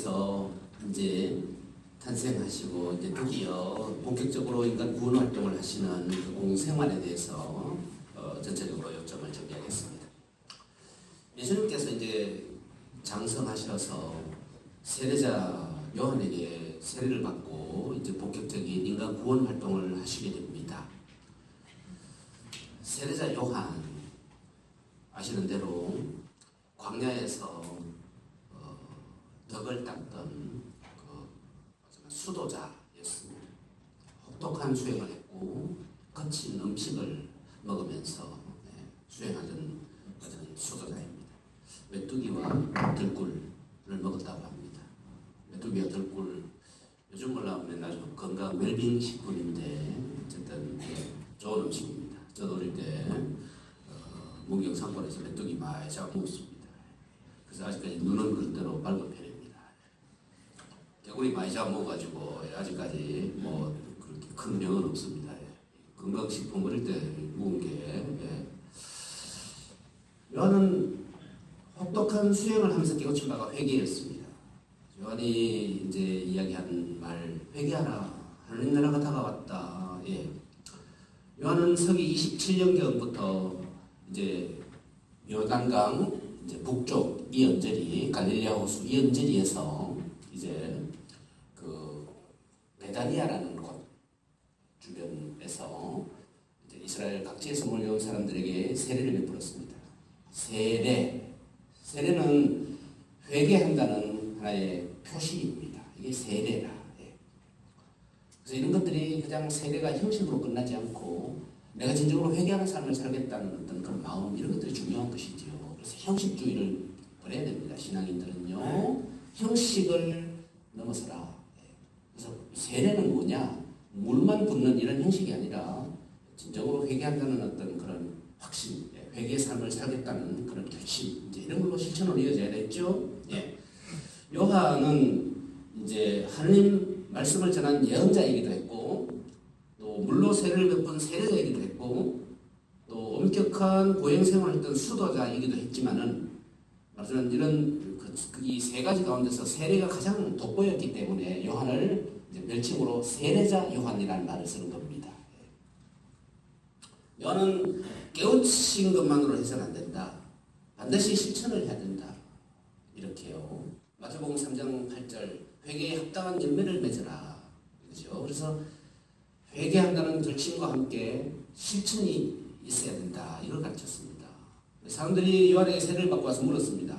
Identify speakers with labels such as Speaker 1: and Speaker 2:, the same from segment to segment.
Speaker 1: 예수님께서 이제 탄생하시고 이제 드디어 본격적으로 인간 구원 활동을 하시는 그 공생활에 대해서 전체적으로 요점을 정리하겠습니다. 예수님께서 이제 장성하셔서 세례자 요한에게 세례를 받고 이제 본격적인 인간 구원 활동을 하시게 됩니다. 세례자 요한 아시는 대로 광야에서 덕을 닦던 수도자였습니다. 혹독한 수행을 했고 거친 음식을 먹으면서 수행하던 수도자입니다. 메뚜기와 들꿀을 먹었다고 합니다. 메뚜기와 들꿀, 요즘 올라오면 아주 건강 웰빙 식품인데 어쨌든 좋은 음식입니다. 저도 어릴 때 문경 상권에서 메뚜기 많이 잡아먹었습니다. 그래서 아직까지 눈은 그대로 밝은 편입니다. 개구리 많이 잡아먹어가지고 아직까지 뭐 그렇게 큰 병은 없습니다. 건강식품 어릴 때 먹은 게. 요한은 혹독한 수행을 하면서 깨우친 바가 회개였습니다. 요한이 이제 이야기한 말, 회개하라. 하나님 나라가 다가왔다. 요한은 서기 27년경부터 이제 요단강 이제 북쪽 이 언저리, 갈릴리아 호수 이 언저리에서 이제 그 베다니아라는 곳 주변에서 이제 이스라엘 각지에서 몰려온 사람들에게 세례를 베풀었습니다. 세례는 회개한다는 하나의 표시입니다. 이게 세례라. 그래서 이런 것들이 그냥 세례가 형식으로 끝나지 않고 내가 진정으로 회개하는 삶을 살겠다는 어떤 그런 마음, 이런 것들이 중요한 것이지요. 그래서 형식주의를 버려야 됩니다. 신앙인들은요. 형식을 넘어서라. 그래서 세례는 뭐냐? 물만 붓는 이런 형식이 아니라 진정으로 회개한다는 어떤 그런 확신, 회개의 삶을 살겠다는 그런 결심, 이제 이런 걸로 실천으로 이어져야 되겠죠. 요한은 이제 하나님 말씀을 전한 예언자이기도 했고, 또 물로 세례를 베푼 세례자이기도 했고, 또 엄격한 고행 생활을 했던 수도자이기도 했지만은, 말하자면 이런 이 세 가지 가운데서 세례가 가장 돋보였기 때문에 요한을 이제 별칭으로 세례자 요한이라는 말을 쓰는 겁니다. 요한은 깨우친 것만으로 해서는 안 된다. 반드시 실천을 해야 된다. 이렇게요. 마태복음 3장 8절 회개에 합당한 열매를 맺으라. 그렇죠? 그래서 회개한다는 결심과 함께 실천이 있어야 된다. 이걸 가르쳤습니다. 사람들이 요한에게 세례를 받고 와서 물었습니다.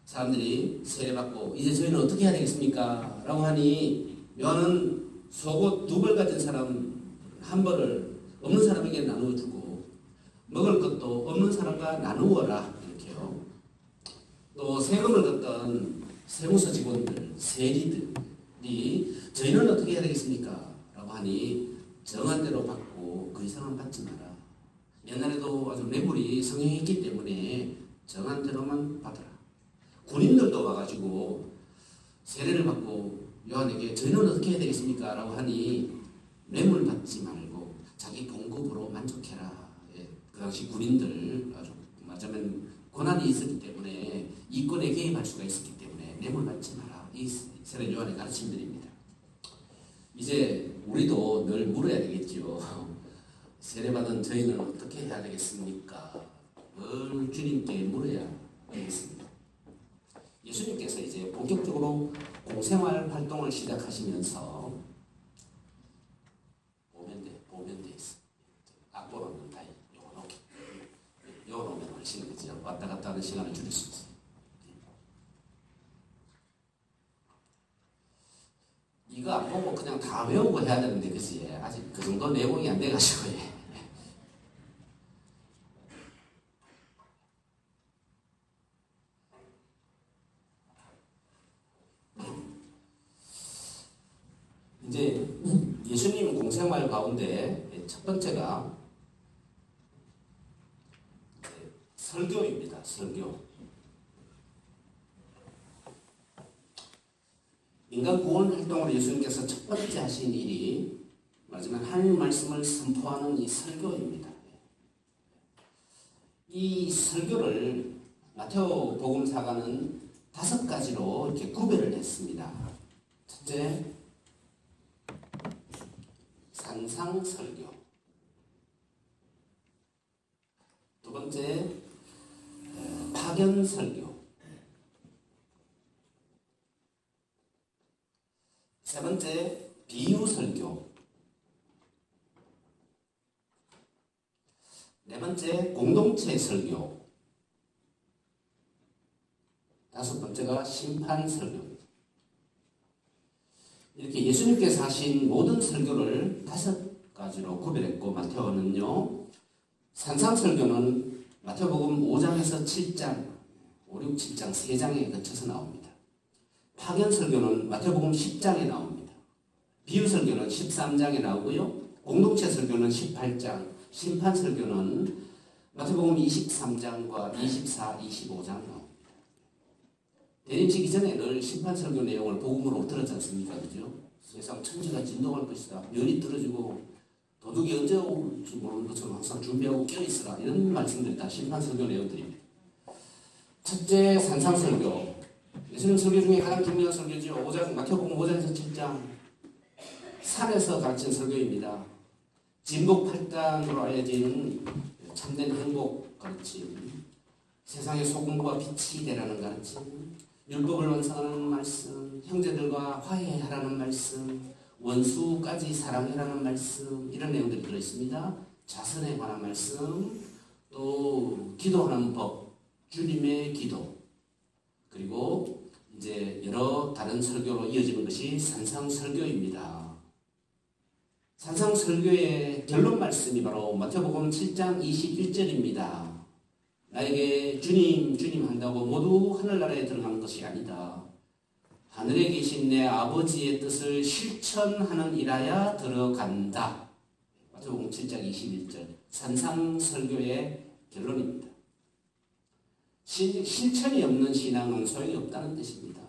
Speaker 1: 사람들이 세례받고 이제 저희는 어떻게 해야 되겠습니까? 라고 하니 요한은 속옷 2벌 가진 사람 한 벌을 없는 사람에게 나누어 주고 먹을 것도 없는 사람과 나누어라. 이렇게요. 또 세금을 걷던 세무서 직원들, 세리들이 저희는 어떻게 해야 되겠습니까? 라고 하니 정한 대로 받고 그 이상은 받지 마라. 옛날에도 아주 뇌물이 성행했기 때문에 정한 대로만 받아라. 군인들도 와가지고 세례를 받고 요한에게 저희는 어떻게 해야 되겠습니까? 라고 하니 뇌물 받지 말고 자기 봉급으로 만족해라. 그 당시 군인들 아주 말하자면 권한이 있었기 때문에 이권에 개입할 수가 있었기 때문에 뇌물 받지 마라. 이 세례 요한의 가르침들입니다. 이제 우리도 늘 물어야 되겠죠. 세례받은 저희는 어떻게 해야 되겠습니까? 늘 주님께 물어야 되겠습니다. 예수님께서 이제 본격적으로 공생활 활동을 시작하시면서 보면 돼 있어. 악보로는 다 요거 놓으면 훨씬 그죠. 왔다 갔다 하는 시간을 줄일 수 있어. 이거 안 보고 그냥 다 외우고 해야 되는데 그치? 아직 그 정도 내공이 안 돼가지고. 이제 예수님 공생활 가운데 첫 번째가 설교입니다. 설교. 인간 구원 활동으로 예수님께서 첫 번째 하신 일이 말하자면 하나님 말씀을 선포하는 이 설교입니다. 이 설교를 마태오 복음사가는 5가지로 이렇게 구별을 했습니다. 첫째, 산상설교. 두 번째, 파견설교. 세 번째, 비유설교. 네 번째, 공동체 설교. 다섯 번째가 심판설교입니다. 이렇게 예수님께서 하신 모든 설교를 5가지로 구별했고, 마태오는요, 산상설교는 마태복음 5장에서 7장, 5, 6, 7장 3장에 거쳐서 나옵니다. 파견설교는 마태복음 10장에 나옵니다. 비유설교는 13장에 나오고요. 공동체 설교는 18장, 심판설교는 마태복음 23장과 24, 25장 나옵니다. 대림치기 전에 늘 심판설교 내용을 복음으로 들었지 않습니까? 그죠? 세상 천지가 진동할 것이다. 면이 떨어지고 도둑이 언제 올지 모르는 것처럼 항상 준비하고 껴있으라. 이런 말씀들이 다 심판설교 내용들입니다. 첫째, 산상설교. 예수님 설교 중에 가장 중요한 설교죠. 마태복음 5장에서 7장. 산에서 가르친 설교입니다. 진복8단으로 알려진 참된 행복 가르침. 세상의 소금과 빛이 되라는 가르침. 율법을 완성하는 말씀, 형제들과 화해하라는 말씀, 원수까지 사랑해라는 말씀, 이런 내용들이 들어있습니다. 자선에 관한 말씀, 또 기도하는 법, 주님의 기도, 그리고 이제 여러 다른 설교로 이어지는 것이 산상설교입니다. 산상설교의 결론 말씀이 바로 마태복음 7장 21절입니다. 나에게 주님 주님 한다고 모두 하늘나라에 들어가는 것이 아니다. 하늘에 계신 내 아버지의 뜻을 실천하는 이라야 들어간다. 마태복음 7장 21절 산상설교의 결론입니다. 실천이 없는 신앙은 소용이 없다는 뜻입니다.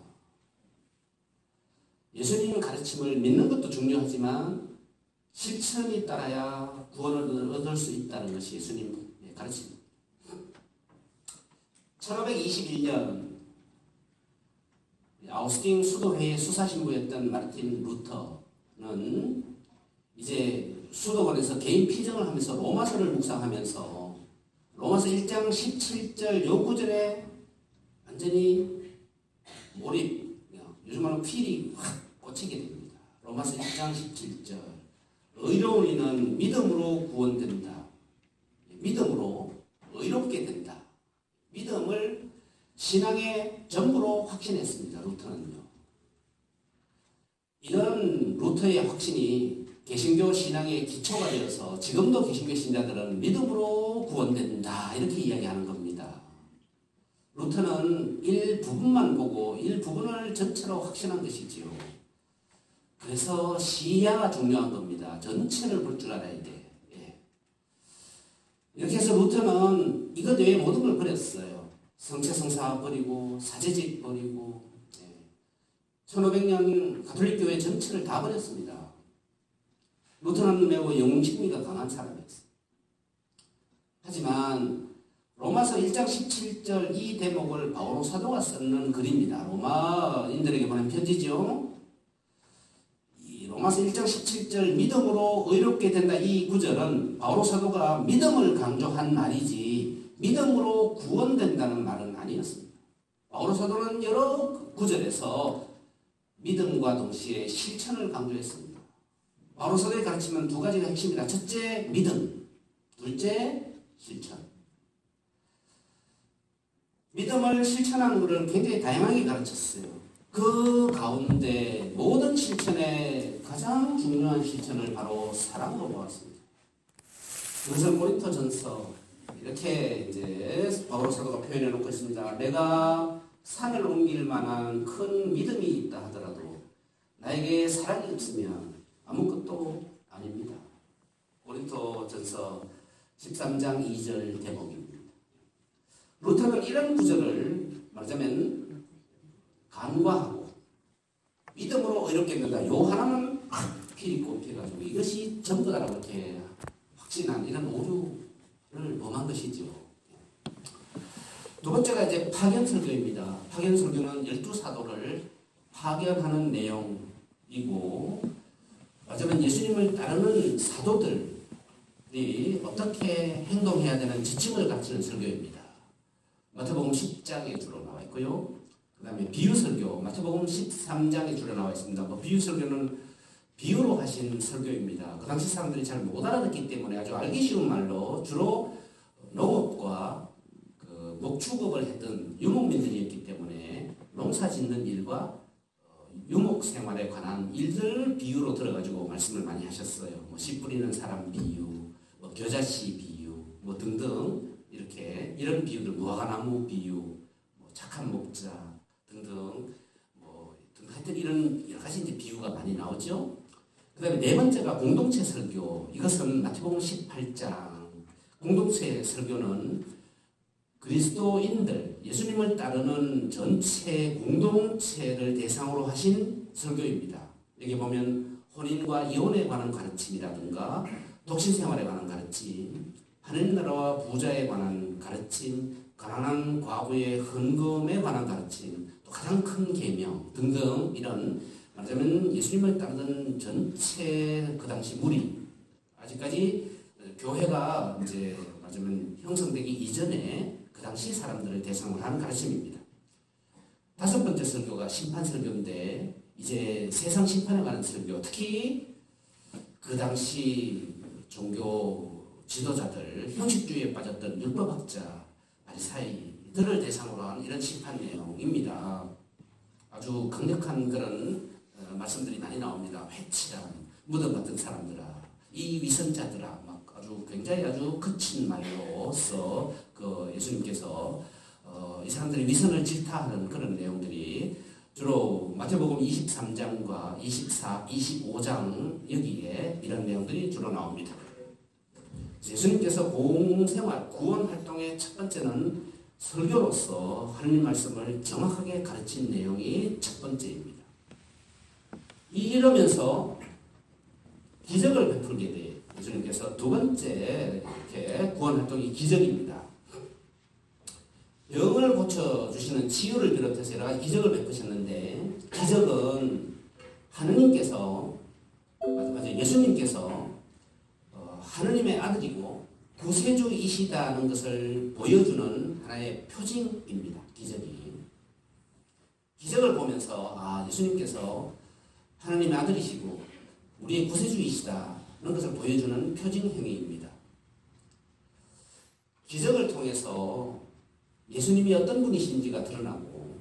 Speaker 1: 예수님 가르침을 믿는 것도 중요하지만 실천이 따라야 구원을 얻을 수 있다는 것이 예수님의 가르침입니다. 1521년 아우스팅 수도회의 수사신부였던 마르틴 루터는 이제 수도원에서 개인 피정을 하면서 로마서를 묵상하면서 로마서 1장 17절 요 구절에 완전히 몰입, 요즘 말로 필이 확 꽂히게 됩니다. 로마서 1장 17절 의로운 이는 믿음으로 구원된다. 믿음으로 의롭게 된다. 믿음을 신앙의 전부로 확신했습니다. 루터는요. 이런 루터의 확신이 개신교 신앙의 기초가 되어서 지금도 개신교 신자들은 믿음으로 구원된다 이렇게 이야기하는 겁니다. 루터는 일부분만 보고 일부분을 전체로 확신한 것이지요. 그래서 시야가 중요한 겁니다. 전체를 볼 줄 알아야 돼. 이렇게 해서 루터는 이것 외에 모든 걸 버렸어요. 성체성사 버리고 사제직 버리고 1500년 가톨릭 교회 전체를 다 버렸습니다. 루터는 매우 영웅심리가 강한 사람이었어요. 하지만 로마서 1장 17절 이 대목을 바오로 사도가 쓰는 글입니다. 로마인들에게 보낸 편지죠. 로마서 1장 17절 믿음으로 의롭게 된다 이 구절은 바오로 사도가 믿음을 강조한 말이지 믿음으로 구원된다는 말은 아니었습니다. 바오로 사도는 여러 구절에서 믿음과 동시에 실천을 강조했습니다. 바오로 사도의 가르침은 두 가지가 핵심이다. 첫째 믿음, 둘째 실천. 믿음을 실천하는 것을 굉장히 다양하게 가르쳤어요. 그 가운데 모든 실천의 가장 중요한 실천을 바로 사랑으로 보았습니다. 그것을 고린토전서 이렇게 이제 바오로 사도가 표현해 놓고 있습니다. 내가 산을 옮길 만한 큰 믿음이 있다 하더라도 나에게 사랑이 없으면 아무것도 아닙니다. 고린토전서 13장 2절 대목입니다. 루터는 이런 구절을 말하자면 간과하고 믿음으로 의롭게 된다. 요 하나는 필히 꼽혀가지고 이것이 전부다라고 이렇게 확신한 이런 오류를 범한 것이죠. 두 번째가 이제 파견 설교입니다. 파견 설교는 12사도를 파견하는 내용이고, 맞으면 예수님을 따르는 사도들이 어떻게 행동해야 되는 지침을 가르치는 설교입니다. 마태복음 10장에 주로 나와 있고요. 그 다음에 비유설교, 마태복음 13장에 주로 나와 있습니다. 비유설교는 비유로 하신 설교입니다. 그 당시 사람들이 잘 못 알아듣기 때문에 아주 알기 쉬운 말로 주로 농업과 목축업을 했던 유목민들이었기 때문에 농사 짓는 일과 유목 생활에 관한 일들 비유로 들어가지고 말씀을 많이 하셨어요. 씨 뿌리는 사람 비유, 겨자씨 비유, 등등 이런 비유들, 무화과나무 비유, 착한 목자 등등, 하여튼 이런 여러 가지 이제 비유가 많이 나오죠. 그 다음에 네 번째가 공동체 설교. 이것은 마태복음 18장. 공동체 설교는 그리스도인들, 예수님을 따르는 전체 공동체를 대상으로 하신 설교입니다. 여기 보면 혼인과 이혼에 관한 가르침이라든가 독신 생활에 관한 가르침, 하늘 나라와 부자에 관한 가르침, 가난한 과부의 헌금에 관한 가르침, 또 가장 큰 계명 등등 이런 말하자면 예수님을 따르는 전체 그 당시 무리, 아직까지 교회가 이제 말하자면 형성되기 이전에 그 당시 사람들을 대상으로 하는 가르침입니다. 다섯 번째 설교가 심판 설교인데 이제 세상 심판에 관한 설교, 특히 그 당시 종교 지도자들, 형식주의에 빠졌던 율법학자, 바리사이들을 대상으로 한 이런 심판 내용입니다. 아주 강력한 그런 말씀들이 많이 나옵니다. 회칠한 무덤 같은 사람들아, 이 위선자들아, 아주 굉장히 아주 거친 말로써 예수님께서 이 사람들이 위선을 질타하는 그런 내용들이 주로 마태복음 23장과 24, 25장 여기에 이런 내용들이 주로 나옵니다. 예수님께서 공생활, 구원 활동의 첫 번째는 설교로서 하나님 말씀을 정확하게 가르친 내용이 첫 번째입니다. 이러면서 기적을 베풀게 돼요. 예수님께서 두 번째 이렇게 구원 활동이 기적입니다. 병을 고쳐주시는 치유를 비롯해서 여러 가지 기적을 베푸셨는데, 기적은 하느님께서, 예수님께서 하느님의 아들이고 구세주이시다는 것을 보여주는 하나의 표징입니다. 기적을 보면서 예수님께서 하나님의 아들이시고 우리의 구세주이시다는 것을 보여주는 표징 행위입니다. 기적을 통해서 예수님이 어떤 분이신지가 드러나고,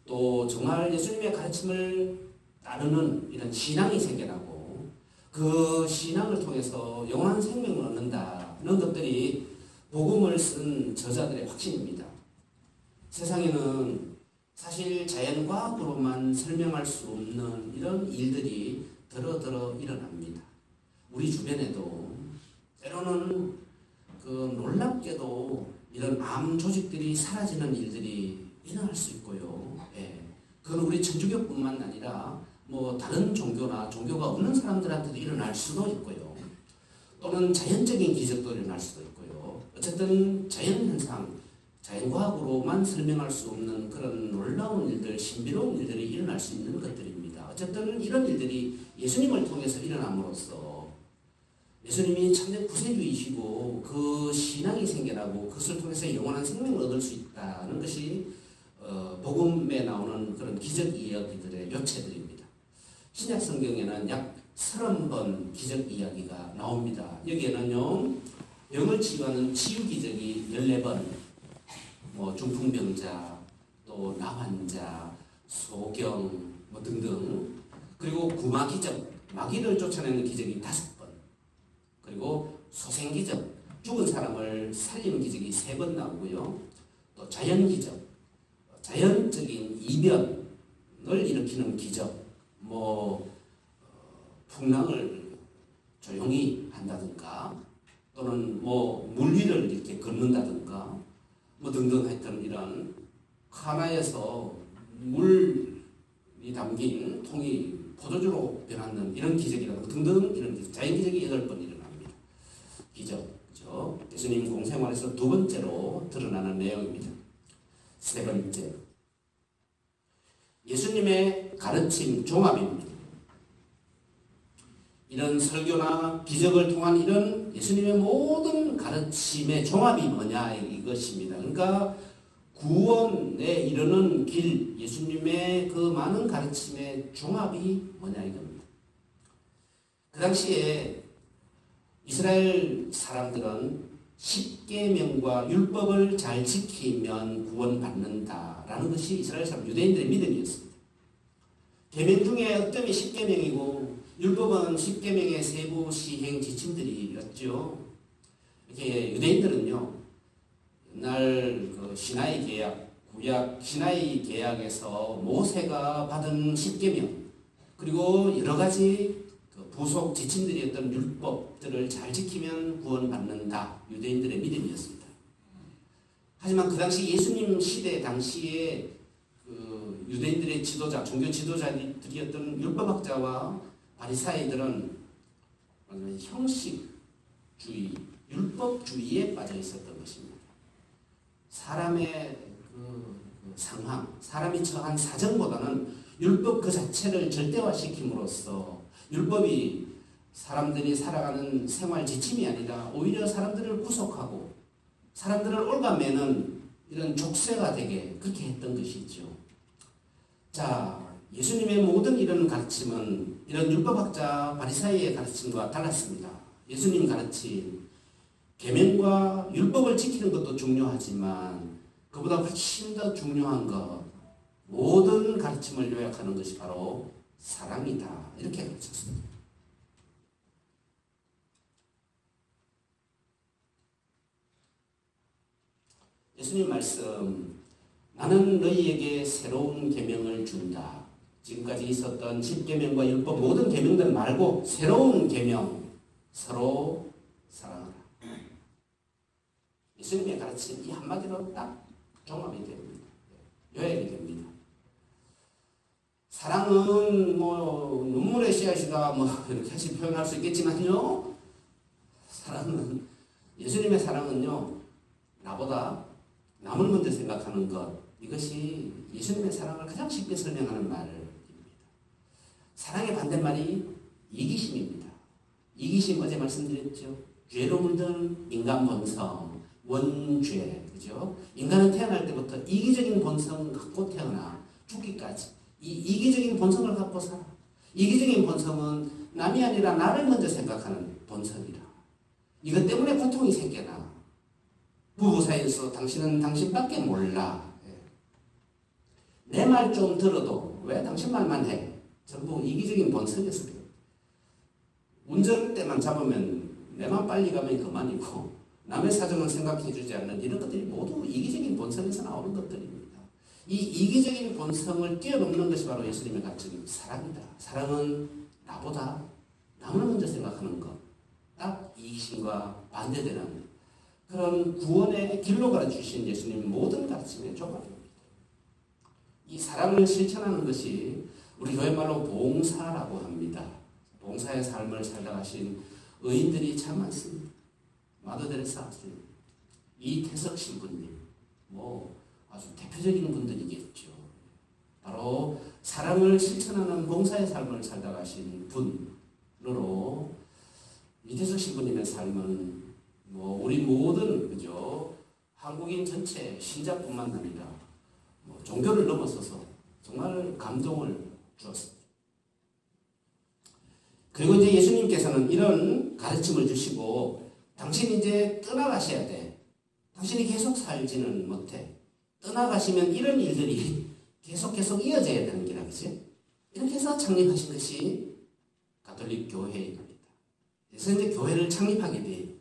Speaker 1: 또 정말 예수님의 가르침을 따르는 이런 신앙이 생겨나고, 그 신앙을 통해서 영원한 생명을 얻는다는 것들이 복음을 쓴 저자들의 확신입니다. 세상에는 사실 자연과학으로만 설명할 수 없는 이런 일들이 더러 일어납니다. 우리 주변에도 때로는 놀랍게도 이런 암 조직들이 사라지는 일들이 일어날 수 있고요. 그건 우리 천주교뿐만 아니라 다른 종교나 종교가 없는 사람들한테도 일어날 수도 있고요. 또는 자연적인 기적도 일어날 수도 있고요. 어쨌든 자연현상, 자연과학으로만 설명할 수 없는 그런 놀라운 일들, 신비로운 일들이 일어날 수 있는 것들입니다. 어쨌든 이런 일들이 예수님을 통해서 일어남으로써 예수님이 참된 구세주이시고 그 신앙이 생겨나고 그것을 통해서 영원한 생명을 얻을 수 있다는 것이 복음에 나오는 그런 기적 이야기들의 요체들입니다. 신약 성경에는 약 30번 기적 이야기가 나옵니다. 여기에는요, 병을 치유하는 치유 기적이 14번, 중풍병자, 또 나환자, 소경 등등, 그리고 구마 기적, 마귀를 쫓아내는 기적이 5번, 그리고 소생 기적, 죽은 사람을 살리는 기적이 3번 나오고요. 또 자연 기적, 자연적인 이변을 일으키는 기적, 풍랑을 조용히 한다든가, 또는 물 위를 이렇게 걷는다든가, 등등 하여튼 이런 하나에서 물이 담긴 통이 포도주로 변하는 이런 기적이라든가 등등 이런 기적, 자연 기적이 8번 일어납니다. 기적, 예수님 공생활에서 두 번째로 드러나는 내용입니다. 세 번째, 예수님의 가르침 종합입니다. 이런 설교나 기적을 통한 이런 예수님의 모든 가르침의 종합이 뭐냐 이것입니다. 그러니까 구원에 이르는 길, 예수님의 그 많은 가르침의 종합이 뭐냐 이겁니다. 그 당시에 이스라엘 사람들은 십계명과 율법을 잘 지키면 구원받는다라는 것이 이스라엘 사람 유대인들의 믿음이었습니다. 계명 중에 어떤 게 십계명이고 율법은 십계명의 세부 시행 지침들이었죠. 이렇게 유대인들은요, 옛날 그 시나이 계약, 구약 시나이 계약에서 모세가 받은 십계명, 그리고 여러 가지 그 부속 지침들이었던 율법들을 잘 지키면 구원받는다, 유대인들의 믿음이었습니다. 하지만 그 당시 예수님 시대 당시에 그 유대인들의 지도자, 종교 지도자들이었던 율법학자와 바리사이들은 형식주의, 율법주의에 빠져 있었던 것입니다. 사람의 그 상황, 사람이 처한 사정보다는 율법 그 자체를 절대화시킴으로써 율법이 사람들이 살아가는 생활 지침이 아니라 오히려 사람들을 구속하고 사람들을 올가매는 이런 족쇄가 되게 그렇게 했던 것이죠. 자, 예수님의 모든 이런 가르침은 이런 율법학자 바리사이의 가르침과 달랐습니다. 예수님 가르침, 계명과 율법을 지키는 것도 중요하지만 그보다 훨씬 더 중요한 것, 모든 가르침을 요약하는 것이 바로 사랑이다. 이렇게 가르쳤습니다. 예수님 말씀, 나는 너희에게 새로운 계명을 준다. 지금까지 있었던 십계명과 율법 모든 계명들 말고 새로운 계명, 서로 사랑하라. 예수님의 가르침 이 한마디로 딱 종합이 됩니다. 요약이 됩니다. 사랑은 뭐 눈물의 씨앗이다 뭐 이렇게 표현할 수 있겠지만요, 사랑은, 예수님의 사랑은요, 나보다 남을 먼저 생각하는 것, 이것이 예수님의 사랑을 가장 쉽게 설명하는 말입니다. 사랑의 반대말이 이기심입니다. 이기심 어제 말씀드렸죠. 죄로 물든 인간 본성, 원죄, 그죠? 인간은 태어날 때부터 이기적인 본성 갖고 태어나 죽기까지 이 이기적인 본성을 갖고 살아. 이기적인 본성은 남이 아니라 나를 먼저 생각하는 본성이라. 이것 때문에 고통이 생겨나. 부부 사이에서 당신은 당신밖에 몰라. 내 말 좀 들어도 왜 당신 말만 해? 전부 이기적인 본성에서 그래요. 운전할 때만 잡으면 내만 빨리 가면 그만이고 남의 사정은 생각해주지 않는 이런 것들이 모두 이기적인 본성에서 나오는 것들입니다. 이 이기적인 본성을 뛰어넘는 것이 바로 예수님의 가르침 사랑이다. 사랑은 나보다 남을 먼저 생각하는 것, 딱 이기심과 반대되는 그런 구원의 길로 가르치신 예수님 모든 가르침의 조각입니다. 이 사랑을 실천하는 것이 우리 교회 말로 봉사라고 합니다. 봉사의 삶을 살다 가신 의인들이 참 많습니다. 마더 데레사 스님, 이태석 신부님, 뭐 아주 대표적인 분들이겠죠. 바로 사랑을 실천하는 봉사의 삶을 살다 가신 분으로 이태석 신부님의 삶은 뭐 우리 모든 그죠 한국인 전체 신자뿐만 아니라 뭐 종교를 넘어서서 정말 감동을 주었습니다. 그리고 이제 예수님께서는 이런 가르침을 주시고 당신이 이제 떠나가셔야 돼. 당신이 계속 살지는 못해. 떠나가시면 이런 일들이 계속 이어져야 되는 게라 그지? 이렇게 해서 창립하신 것이 가톨릭 교회입니다. 그래서 이제 교회를 창립하게 돼요.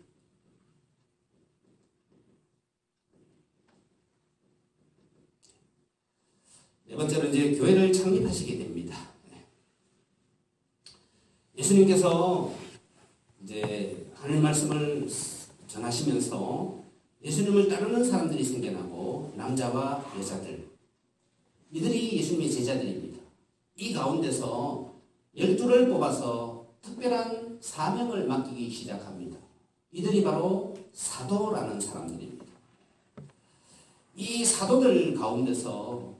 Speaker 1: 네 번째로 이제 교회를 창립하시게 됩니다. 예수님께서 이제 하나님 말씀을 전하시면서 예수님을 따르는 사람들이 생겨나고 남자와 여자들, 이들이 예수님의 제자들입니다. 이 가운데서 12를 뽑아서 특별한 사명을 맡기기 시작합니다. 이들이 바로 사도라는 사람들입니다. 이 사도들 가운데서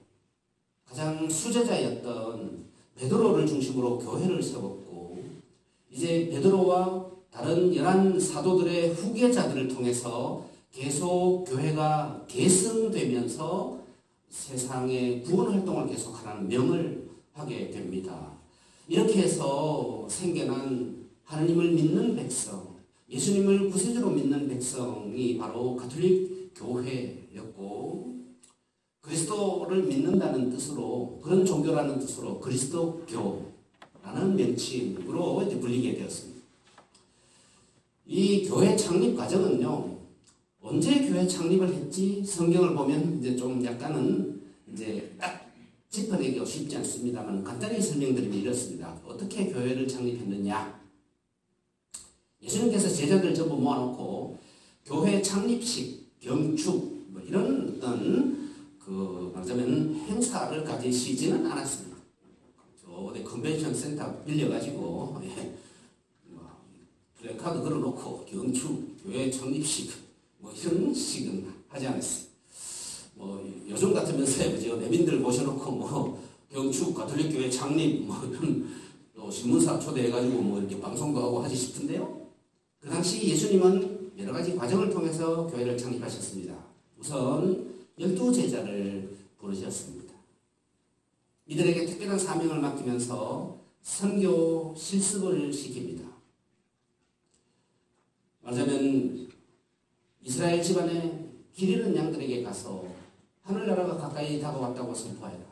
Speaker 1: 가장 수제자였던 베드로를 중심으로 교회를 세웠고, 이제 베드로와 다른 11 사도들의 후계자들을 통해서 계속 교회가 계승되면서 세상의 구원 활동을 계속하라는 명을 하게 됩니다. 이렇게 해서 생겨난 하나님을 믿는 백성, 예수님을 구세주로 믿는 백성이 바로 가톨릭 교회였고, 그리스도를 믿는다는 뜻으로, 그런 종교라는 뜻으로 그리스도교라는 명칭으로 이제 불리게 되었습니다. 이 교회 창립 과정은요, 언제 교회 창립을 했지? 성경을 보면 이제 좀 약간은 이제 딱 짚어내기가 쉽지 않습니다만 간단히 설명드리면 이렇습니다. 어떻게 교회를 창립했느냐? 예수님께서 제자들 전부 모아놓고 교회 창립식, 경축 뭐 이런 어떤 말하자면 행사를 가지시지는 않았습니다. 어디 컨벤션 센터 빌려가지고 플래카드 걸어놓고 경축, 교회 창립식 뭐 이런 식은 하지 않았어요. 뭐 요즘 같으면서 그죠? 내민들 모셔놓고 뭐 경축 가톨릭 교회 창립 뭐 이런 또 신문사 초대해가지고 뭐 이렇게 방송도 하고 하지 싶은데요. 그 당시 예수님은 여러 가지 과정을 통해서 교회를 창립하셨습니다. 우선 12제자를 부르셨습니다. 이들에게 특별한 사명을 맡기면서 선교 실습을 시킵니다. 말하자면 이스라엘 집안의 길 잃은 양들에게 가서 하늘나라가 가까이 다가왔다고 선포하여라.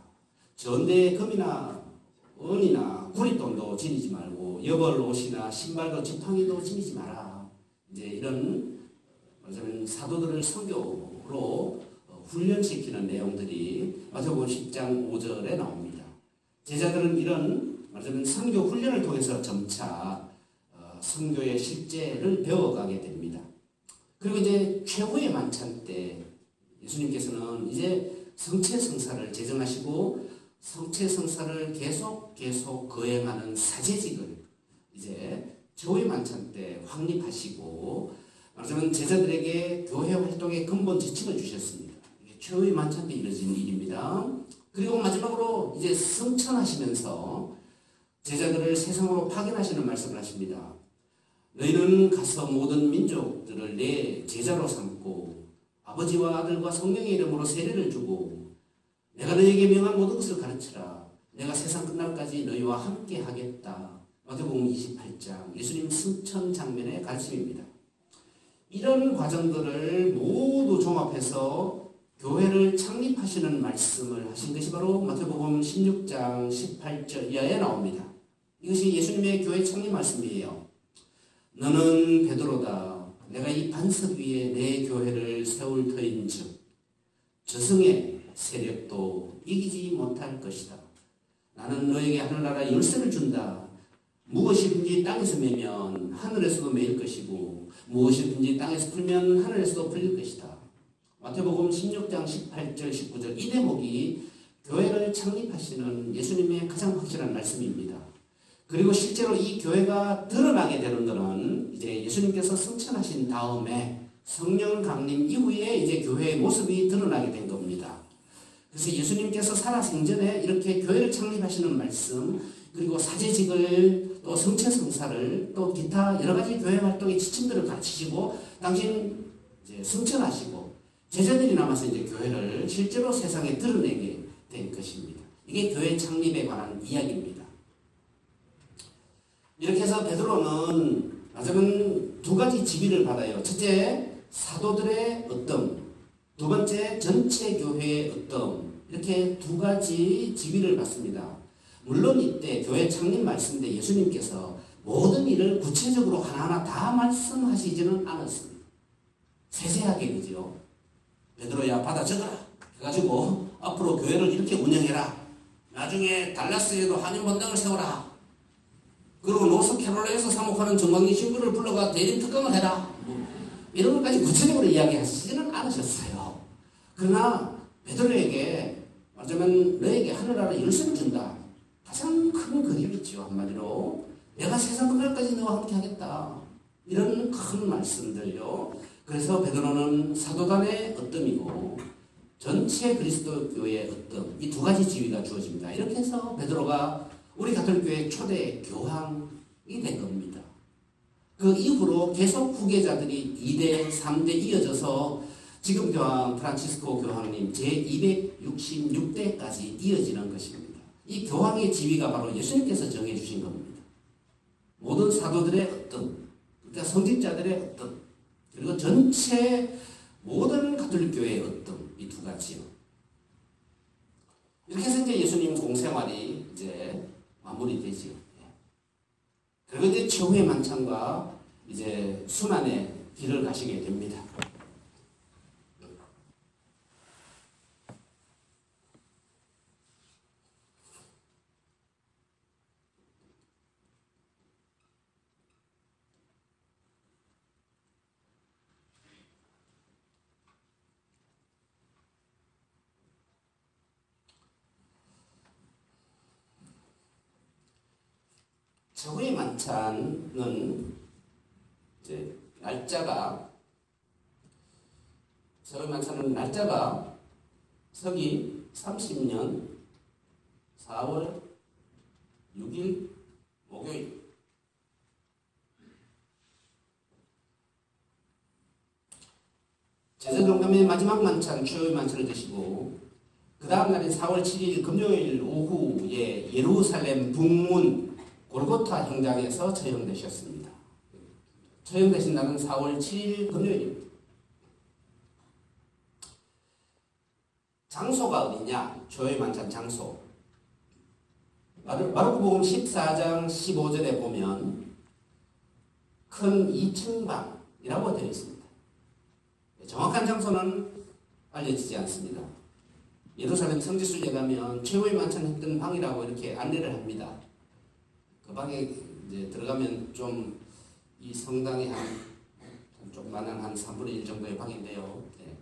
Speaker 1: 전대에 금이나 은이나 구릿돈도 지니지 말고 여벌 옷이나 신발도 지팡이도 지니지 마라. 이제 이런 말하자면 사도들을 선교로 훈련시키는 내용들이 마태복음 10장 5절에 나옵니다. 제자들은 이런 말하자면 선교 훈련을 통해서 점차 선교의 실제를 배워가게 됩니다. 그리고 이제 최후의 만찬 때 예수님께서는 이제 성체성사를 제정하시고 성체성사를 계속 거행하는 사제직을 이제 최후의 만찬 때 확립하시고 말하자면 제자들에게 교회 활동의 근본 지침을 주셨습니다. 이게 최후의 만찬 때 이루어진 일입니다. 그리고 마지막으로 이제 승천하시면서 제자들을 세상으로 파견하시는 말씀을 하십니다. 너희는 가서 모든 민족들을 내 제자로 삼고 아버지와 아들과 성령의 이름으로 세례를 주고 내가 너희에게 명한 모든 것을 가르치라. 내가 세상 끝날까지 너희와 함께 하겠다. 마태복음 28장 예수님 승천 장면의 가르침입니다. 이런 과정들을 모두 종합해서 교회를 창립하시는 말씀을 하신 것이 바로 마태복음 16장 18절 이하에 나옵니다. 이것이 예수님의 교회 창립 말씀이에요. 너는 베드로다. 내가 이 반석 위에 내 교회를 세울 터인즉 저승의 세력도 이기지 못할 것이다. 나는 너에게 하늘나라 열쇠를 준다. 무엇이든지 땅에서 매면 하늘에서도 매일 것이고 무엇이든지 땅에서 풀면 하늘에서도 풀릴 것이다. 마태복음 16장 18절 19절 이 대목이 교회를 창립하시는 예수님의 가장 확실한 말씀입니다. 그리고 실제로 이 교회가 드러나게 되는 것은 이제 예수님께서 승천하신 다음에 성령 강림 이후에 이제 교회의 모습이 드러나게 된 겁니다. 그래서 예수님께서 살아 생전에 이렇게 교회를 창립하시는 말씀, 그리고 사제직을 또 성체성사를 또 기타 여러 가지 교회 활동의 지침들을 가르치시고 당신 이제 승천하시고 제자들이 남아서 이제 교회를 실제로 세상에 드러내게 된 것입니다. 이게 교회 창립에 관한 이야기입니다. 이렇게 해서 베드로는 말하자면 두 가지 지위를 받아요. 첫째, 사도들의 어떤, 두 번째, 전체 교회의 어떤, 이렇게 두 가지 지위를 받습니다. 물론 이때 교회 창립 말씀 때 예수님께서 모든 일을 구체적으로 하나하나 다 말씀하시지는 않았습니다. 세세하게 그죠. 베드로야 받아 적어라 해가지고 앞으로 교회를 이렇게 운영해라. 나중에 달라스에도 한인본당을 세워라. 그리고 노스캐롤라에서 사목하는 정광희 신부를 불러가 대림 특강을 해라. 이런 것까지 구체적으로 이야기하시지는 않으셨어요. 그러나 베드로에게 말하자면 너에게 하늘나라 열쇠를 준다. 가장 큰 그림이죠. 한마디로 내가 세상 끝날까지 너와 함께 하겠다. 이런 큰 말씀들요. 그래서 베드로는 사도단의 어뜸이고 전체 그리스도 교회의 어떤 이 두 가지 지위가 주어집니다. 이렇게 해서 베드로가 우리 가톨릭교회 초대 교황이 된 겁니다. 그 이후로 계속 후계자들이 2대, 3대 이어져서 지금 교황 프란치스코 교황님 제266대까지 이어지는 것입니다. 이 교황의 지위가 바로 예수님께서 정해주신 겁니다. 모든 사도들의 어떤, 그러니까 성직자들의 어떤, 그리고 전체 모든 가톨릭 교회의 어떤 이 두 가지요. 이렇게 해서 이제 예수님 공생활이 이제 마무리되지요. 그리고 이제 최후의 만찬과 이제 순환의 길을 가시게 됩니다. 최후의 만찬은 이제 최후의 만찬은 날짜가 서기 30년 4월 6일 목요일. 제사동감의 마지막 만찬, 최후의 만찬을 드시고 그 다음 날인 4월 7일 금요일 오후에 예루살렘 북문 골고타 형장에서 처형되셨습니다. 처형되신 날은 4월 7일 금요일입니다. 장소가 어디냐? 최후의 만찬 장소. 마르코복음 14장 15절에 보면 큰 2층방이라고 되어 있습니다. 정확한 장소는 알려지지 않습니다. 예루살렘 성지순례 가면 최후의 만찬 했던 방이라고 이렇게 안내를 합니다. 그 방에 이제 들어가면 좀 이 성당의 한 조그만한 한 3분의 1 정도의 방인데요. 네.